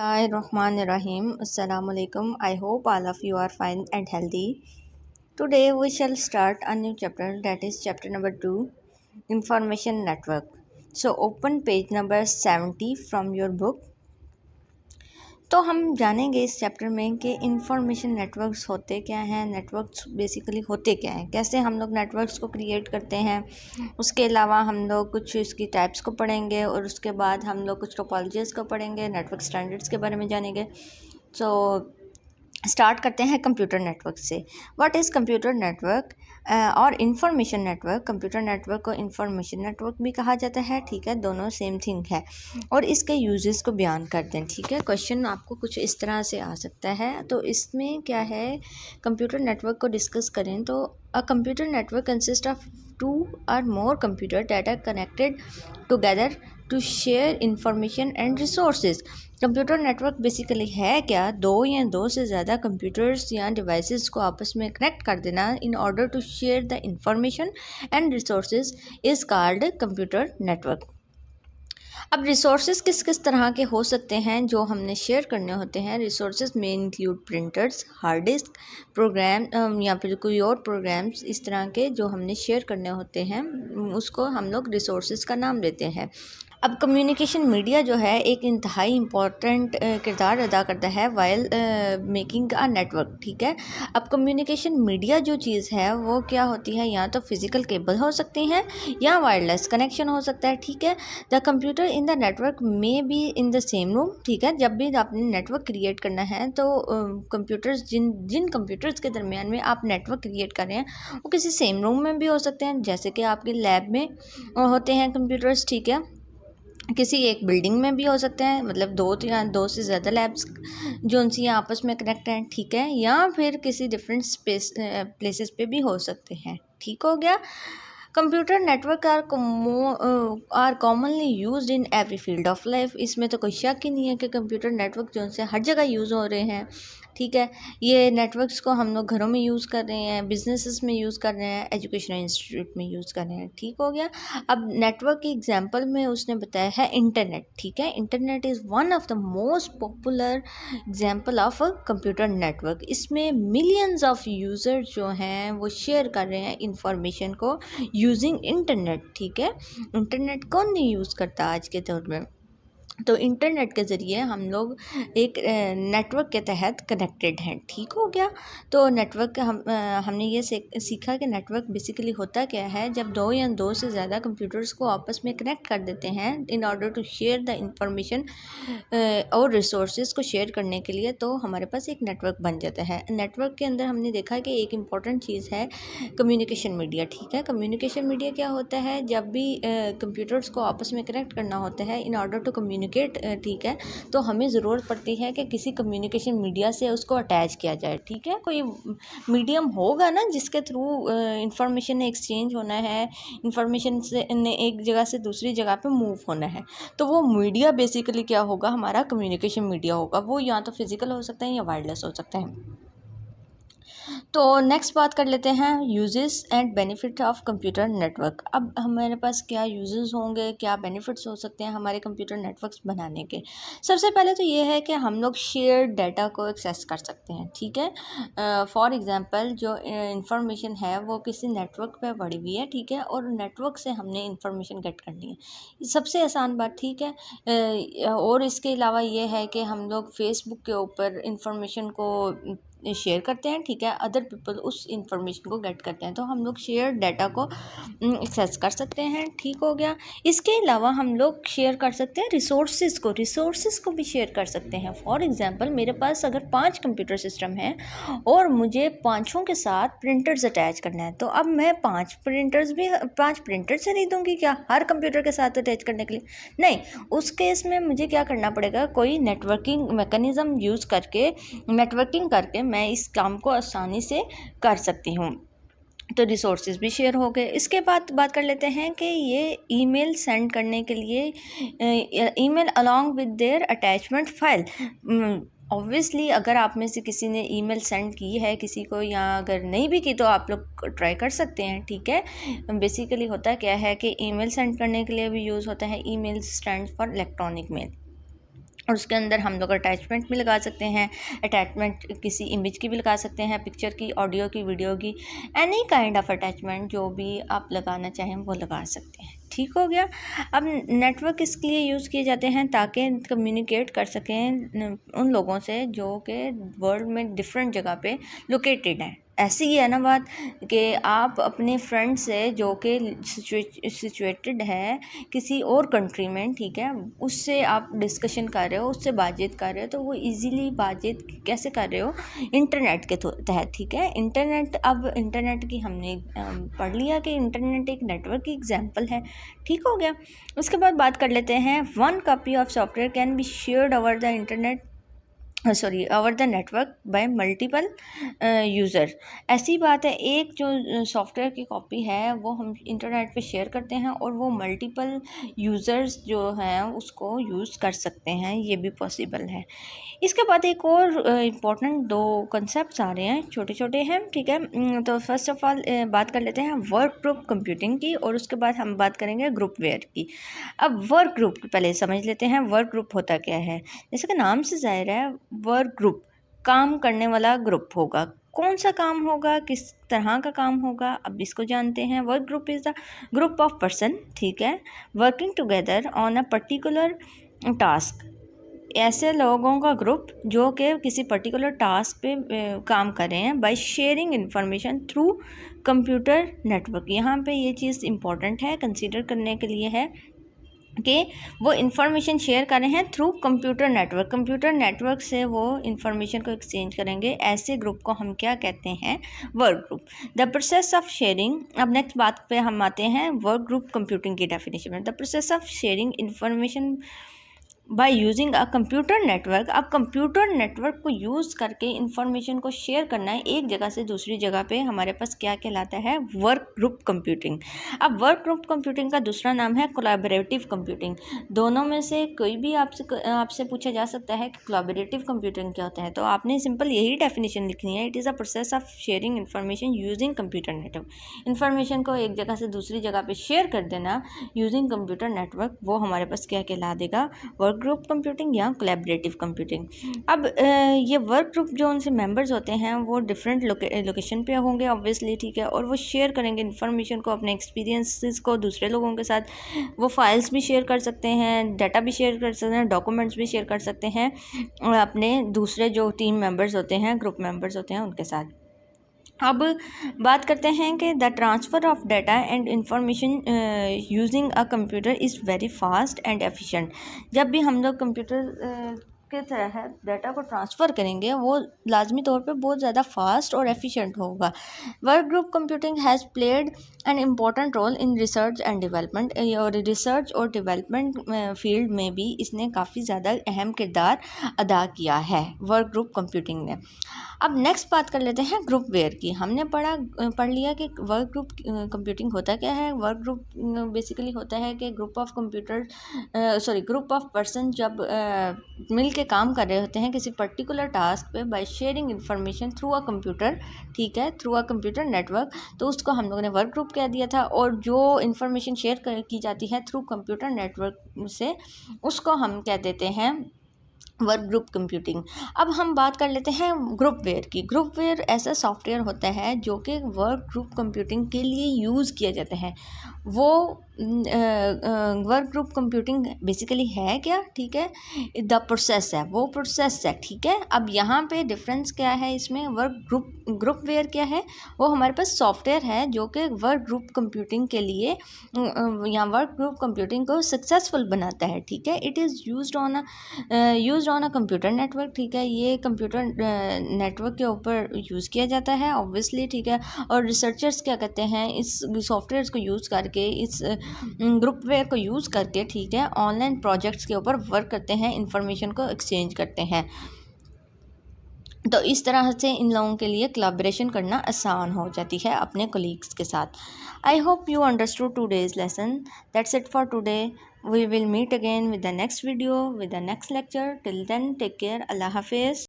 Bismillahirrahmanirrahim. Assalamu alaikum. I hope all of you are fine and healthy. Today we shall start a new chapter, that is chapter number 2, Information Network. So open page number 70 from your book. तो हम जानेंगे इस chapter में कि information networks होते क्या हैं, networks basically होते क्या हैं, कैसे हम लोग नेटवर्क्स को क्रिएट करते हैं। उसके अलावा हम लोग कुछ इसकी टाइप्स को पढ़ेंगे और उसके बाद हम लोग कुछ टोपोलॉजीज़ को पढ़ेंगे, नेटवर्क स्टैंडर्ड्स के बारे में जानेंगे। तो स्टार्ट करते हैं कंप्यूटर नेटवर्क से। व्हाट इज़ कंप्यूटर नेटवर्क और इंफॉर्मेशन नेटवर्क? कंप्यूटर नेटवर्क को इंफॉर्मेशन नेटवर्क भी कहा जाता है, ठीक है, दोनों सेम थिंग है। और इसके यूजेस को बयान करते हैं, ठीक है। क्वेश्चन आपको कुछ इस तरह से आ सकता है। तो इसमें क्या है, कंप्यूटर नेटवर्क को डिस्कस करें तो a computer network consist of 2 or more computer that are connected together to share information and resources। Computer network basically है क्या, दो या दो से ज़्यादा कंप्यूटर्स या डिवाइसेस को आपस में कनेक्ट कर देना in order to share the information and resources is called computer network. अब रिसोर्सेज किस किस तरह के हो सकते हैं जो हमने शेयर करने होते हैं। रिसोर्सेज में include printers, hard disk, program या फिर कोई और प्रोग्राम्स इस तरह के जो हमने शेयर करने होते हैं, उसको हम लोग रिसोर्सेज का नाम देते हैं। अब कम्युनिकेशन मीडिया जो है एक इंतहाई इम्पॉर्टेंट किरदार अदा करता है वाइल मेकिंग अ नेटवर्क, ठीक है। अब कम्युनिकेशन मीडिया जो चीज़ है वो क्या होती है, या तो फिज़िकल केबल हो सकती हैं या वायरलेस कनेक्शन हो सकता है, ठीक है। The computer in the network में be in the same room, ठीक है। जब भी आपने नेटवर्क क्रिएट करना है तो कंप्यूटर्स जिन कंप्यूटर्स के दरमियान में आप नेटवर्क क्रिएट कर रहे हैं वो किसी सेम रूम में भी हो सकते हैं, जैसे कि आपके लैब में होते हैं कंप्यूटर्स, ठीक है। किसी एक बिल्डिंग में भी हो सकते हैं, मतलब दो से ज़्यादा लैब्स जो उनसे आपस में कनेक्ट हैं, ठीक है, या फिर किसी डिफरेंट प्लेसेस पे भी हो सकते हैं, ठीक हो गया। Computer networks are commonly used in every field of life. इसमें तो कोई शक ही नहीं है कि कंप्यूटर नेटवर्क जो उनसे हर जगह यूज़ हो रहे हैं, ठीक है। ये नेटवर्क्स को हम लोग घरों में यूज़ कर रहे हैं, बिजनेसेस में यूज़ कर रहे हैं, एजुकेशनल इंस्टीट्यूट में यूज़ कर रहे हैं, ठीक हो गया। अब नेटवर्क की एग्जांपल में उसने बताया है इंटरनेट, ठीक है। Internet is one of the most popular example of a computer network. इसमें मिलियंस ऑफ यूज़र जो हैं वो शेयर कर रहे हैं इंफॉर्मेशन को यूजिंग इंटरनेट, ठीक है। इंटरनेट कौन नहीं यूज़ करता आज के दौर में। तो इंटरनेट के ज़रिए हम लोग एक नेटवर्क के तहत कनेक्टेड हैं, ठीक हो गया। तो नेटवर्क हमने ये सीखा कि नेटवर्क बेसिकली होता क्या है, जब दो या दो से ज़्यादा कंप्यूटर्स को आपस में कनेक्ट कर देते हैं in order to share the information और रिसोर्सेज को शेयर करने के लिए, तो हमारे पास एक नेटवर्क बन जाता है। नेटवर्क के अंदर हमने देखा कि एक इम्पॉर्टेंट चीज़ है कम्युनिकेशन मीडिया, ठीक है। कम्युनिकेशन मीडिया क्या होता है, जब भी कंप्यूटर्स को आपस में कनेक्ट करना होता है इन ऑर्डर टू कम्युनिकेट, ठीक है, तो हमें ज़रूरत पड़ती है कि किसी कम्युनिकेशन मीडिया से उसको अटैच किया जाए, ठीक है। कोई मीडियम होगा ना जिसके थ्रू इंफॉर्मेशन एक्सचेंज होना है, इंफॉर्मेशन से ने एक जगह से दूसरी जगह पे मूव होना है, तो वो मीडिया बेसिकली क्या होगा, हमारा कम्युनिकेशन मीडिया होगा। वो या तो फिज़िकल हो सकता है या वायरलेस हो सकता है। तो नेक्स्ट बात कर लेते हैं uses and benefit of computer network. अब हमारे पास क्या यूजेस होंगे, क्या बेनिफिट्स हो सकते हैं हमारे कंप्यूटर नेटवर्क्स बनाने के। सबसे पहले तो ये है कि हम लोग शेयर डाटा को एक्सेस कर सकते हैं, ठीक है। फॉर एग्जांपल जो इंफॉर्मेशन है वो किसी नेटवर्क पे पड़ी हुई है, ठीक है, और नेटवर्क से हमने इंफॉर्मेशन गेट करनी है, सबसे आसान बात, ठीक है। और इसके अलावा ये है कि हम लोग फेसबुक के ऊपर इंफॉर्मेशन को शेयर करते हैं, ठीक है, अदर पीपल उस इंफॉर्मेशन को गेट करते हैं, तो हम लोग शेयर डाटा को एक्सेस कर सकते हैं, ठीक हो गया। इसके अलावा हम लोग शेयर कर सकते हैं रिसोर्सेज को भी शेयर कर सकते हैं। फॉर एग्जांपल मेरे पास अगर 5 कंप्यूटर सिस्टम हैं और मुझे पाँचों के साथ प्रिंटर्स अटैच करना है, तो अब मैं 5 प्रिंटर्स खरीदूँगी क्या हर कंप्यूटर के साथ अटैच करने के लिए? नहीं, उस केस में मुझे क्या करना पड़ेगा, कोई नेटवर्किंग मैकेनिज़्म यूज़ करके नेटवर्किंग करके मैं इस काम को आसानी से कर सकती हूँ। तो रिसोर्सेज भी शेयर हो गए। इसके बाद बात कर लेते हैं कि ये ईमेल सेंड करने के लिए email along with their attachment file. Obviously अगर आप में से किसी ने ईमेल सेंड की है किसी को, या अगर नहीं भी की तो आप लोग ट्राई कर सकते हैं, ठीक है। बेसिकली होता क्या है कि ईमेल सेंड करने के लिए भी यूज़ होता है, email stand for electronic mail. और उसके अंदर हम लोग अटैचमेंट भी लगा सकते हैं। अटैचमेंट किसी इमेज की भी लगा सकते हैं, पिक्चर की, ऑडियो की, वीडियो की, एनी काइंड ऑफ अटैचमेंट जो भी आप लगाना चाहें वो लगा सकते हैं। ठीक हो गया। अब नेटवर्क इसके लिए यूज़ किए जाते हैं ताकि कम्युनिकेट कर सकें उन लोगों से जो कि वर्ल्ड में डिफरेंट जगह पे लोकेटेड हैं। ऐसी ही है ना बात कि आप अपने फ्रेंड से जो कि सिचुएटेड है किसी और कंट्री में, ठीक है, उससे आप डिस्कशन कर रहे हो, उससे बातचीत कर रहे हो, तो वो इजीली बातचीत कैसे कर रहे हो? इंटरनेट के तहत। ठीक है, इंटरनेट, अब इंटरनेट की हमने पढ़ लिया कि इंटरनेट एक नेटवर्क की एग्जांपल है। ठीक हो गया। उसके बाद बात कर लेते हैं, 1 copy of software can be shared over the internet over the network bye multiple user. ऐसी बात है, एक जो सॉफ्टवेयर की कॉपी है वो हम इंटरनेट पे शेयर करते हैं और वो मल्टीपल यूज़र्स जो हैं उसको यूज़ कर सकते हैं, ये भी पॉसिबल है। इसके बाद एक और इम्पॉर्टेंट 2 कंसेप्ट आ रहे हैं, छोटे छोटे हैं। ठीक है, तो फर्स्ट ऑफ ऑल बात कर लेते हैं वर्क ग्रुप कंप्यूटिंग की, और उसके बाद हम बात करेंगे ग्रुप वेयर की। अब वर्क ग्रुप पहले समझ लेते हैं, वर्क ग्रुप होता क्या है। जैसे कि नाम से ज़ाहिर है, वर्क ग्रुप काम करने वाला ग्रुप होगा। कौन सा काम होगा, किस तरह का काम होगा, अब इसको जानते हैं। Work group is the group of person, ठीक है, working together on a particular task. ऐसे लोगों का ग्रुप जो कि किसी पर्टिकुलर टास्क पे काम कर रहे हैं, by sharing information through computer network. यहाँ पे ये चीज़ इम्पॉर्टेंट है, कंसीडर करने के लिए है कि वो इन्फॉर्मेशन शेयर कर रहे हैं through computer network. Computer network से वो इन्फॉर्मेशन को एक्सचेंज करेंगे। ऐसे ग्रुप को हम क्या कहते हैं? Work group. The process of sharing, अब नेक्स्ट बात पे हम आते हैं वर्क ग्रुप कंप्यूटिंग की डेफिनेशन में। The process of sharing information by using a computer network. अब कंप्यूटर नेटवर्क को यूज़ करके इंफॉर्मेशन को शेयर करना है एक जगह से दूसरी जगह पे, हमारे पास क्या कहलाता है? Work group computing. अब वर्क ग्रुप कंप्यूटिंग का दूसरा नाम है कोलैबोरेटिव कंप्यूटिंग। दोनों में से कोई भी आपसे पूछा जा सकता है कि कोलैबोरेटिव कंप्यूटिंग क्या होता है, तो आपने सिंपल यही डेफिनेशन लिखनी है, it is a process of sharing information using computer network. Information को एक जगह से दूसरी जगह पे शेयर कर देना यूजिंग कंप्यूटर नेटवर्क, वो हमारे पास क्या कहला देगा? वर्क ग्रुप कंप्यूटिंग या कोलैबोरेटिव कंप्यूटिंग। अब ये वर्क ग्रुप जो उनसे मेंबर्स होते हैं वो डिफरेंट लोकेशन पे होंगे ऑब्वियसली, ठीक है, और वो शेयर करेंगे इन्फॉर्मेशन को, अपने एक्सपीरियंसेस को दूसरे लोगों के साथ। वो फाइल्स भी शेयर कर सकते हैं, डाटा भी शेयर कर सकते हैं, डॉक्यूमेंट्स भी शेयर कर सकते हैं अपने दूसरे जो टीम मेंबर्स होते हैं, ग्रुप मेंबर्स होते हैं, उनके साथ। अब बात करते हैं कि the transfer of data and information using a computer is very fast and efficient. जब भी हम लोग कंप्यूटर के तहत डाटा को ट्रांसफ़र करेंगे वो लाजमी तौर पे बहुत ज़्यादा फास्ट और एफिशिएंट होगा। Work group computing has played an important role in research and development, और रिसर्च और डेवलपमेंट फील्ड में भी इसने काफ़ी ज़्यादा अहम किरदार अदा किया है वर्क ग्रुप कंप्यूटिंग ने। अब नेक्स्ट बात कर लेते हैं ग्रुप वेयर की। हमने पढ़ लिया कि वर्क ग्रुप कंप्यूटिंग होता क्या है। वर्क ग्रुप बेसिकली होता है कि ग्रुप ऑफ पर्सन जब मिल के काम कर रहे होते हैं किसी पर्टिकुलर टास्क पे, by sharing information through a computer, ठीक है, थ्रू अ कंप्यूटर नेटवर्क, तो उसको हम लोगों ने वर्क ग्रुप कह दिया था। और जो इंफॉर्मेशन शेयर की जाती है थ्रू कंप्यूटर नेटवर्क से, उसको हम कह देते हैं वर्क ग्रुप कंप्यूटिंग। अब हम बात कर लेते हैं ग्रुप वेयर की। ग्रुप वेयर ऐसा सॉफ्टवेयर होता है जो कि वर्क ग्रुप कंप्यूटिंग के लिए यूज़ किया जाता है। वो वर्क ग्रुप कंप्यूटिंग बेसिकली है क्या? ठीक है, द प्रोसेस है, वो प्रोसेस है, ठीक है। अब यहाँ पे डिफरेंस क्या है इसमें? ग्रुप वेयर क्या है? वो हमारे पास सॉफ्टवेयर है जो कि वर्क ग्रुप कंप्यूटिंग के लिए या वर्क ग्रुप कंप्यूटिंग को सक्सेसफुल बनाता है, ठीक है। It is used on a computer network, ठीक है, ये कंप्यूटर नेटवर्क के ऊपर यूज़ किया जाता है ऑब्वियसली, ठीक है। और रिसर्चर्स क्या कहते हैं, इस सॉफ्टवेयर को यूज़ करके, इस ग्रुप वेयर को यूज़ करके, ठीक है, ऑनलाइन प्रोजेक्ट्स के ऊपर वर्क करते हैं, इंफॉर्मेशन को एक्सचेंज करते हैं। तो इस तरह से इन लोगों के लिए कोलैबोरेशन करना आसान हो जाती है अपने कोलीग्स के साथ। I hope you understood today's lesson. That's it for today. We will meet again with the next video, with the next lecture. Till then take care. Allah हाफिज़।